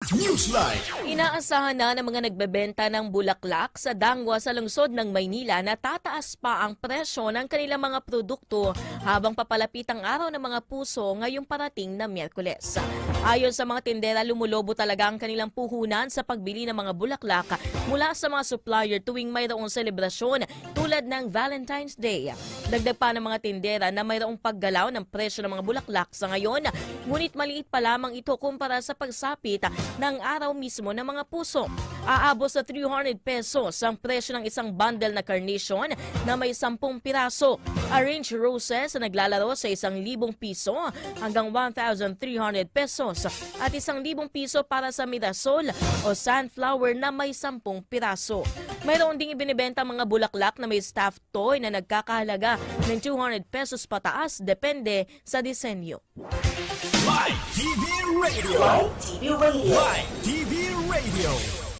Newsline. Inaasahan na ng mga nagbebenta ng bulaklak sa Dangwa sa lungsod ng Maynila na tataas pa ang presyo ng kanilang mga produkto habang papalapit ang araw ng mga puso ngayong parating na Miyerkules. Ayon sa mga tindera, lumulobo talaga ang kanilang puhunan sa pagbili ng mga bulaklak mula sa mga supplier tuwing mayroong selebrasyon tulad ng Valentine's Day. Dagdag pa ng mga tindera na mayroong paggalaw ng presyo ng mga bulaklak sa ngayon, ngunit maliit pa lamang ito kumpara sa pagsapit ng araw mismo ng mga puso. Aabot sa 300 pesos ang presyo ng isang bundle na carnation na may 10 piraso. Arranged roses na naglalaro sa 1,000 piso hanggang 1,300 pesos at 1,000 piso para sa mirasol o sunflower na may 10 piraso. Mayroon ding ibinibenta mga bulaklak na may stuffed toy na nagkakahalaga ng 200 pesos pataas depende sa disenyo. Live TV Radio. Live TV Radio. Live TV Radio.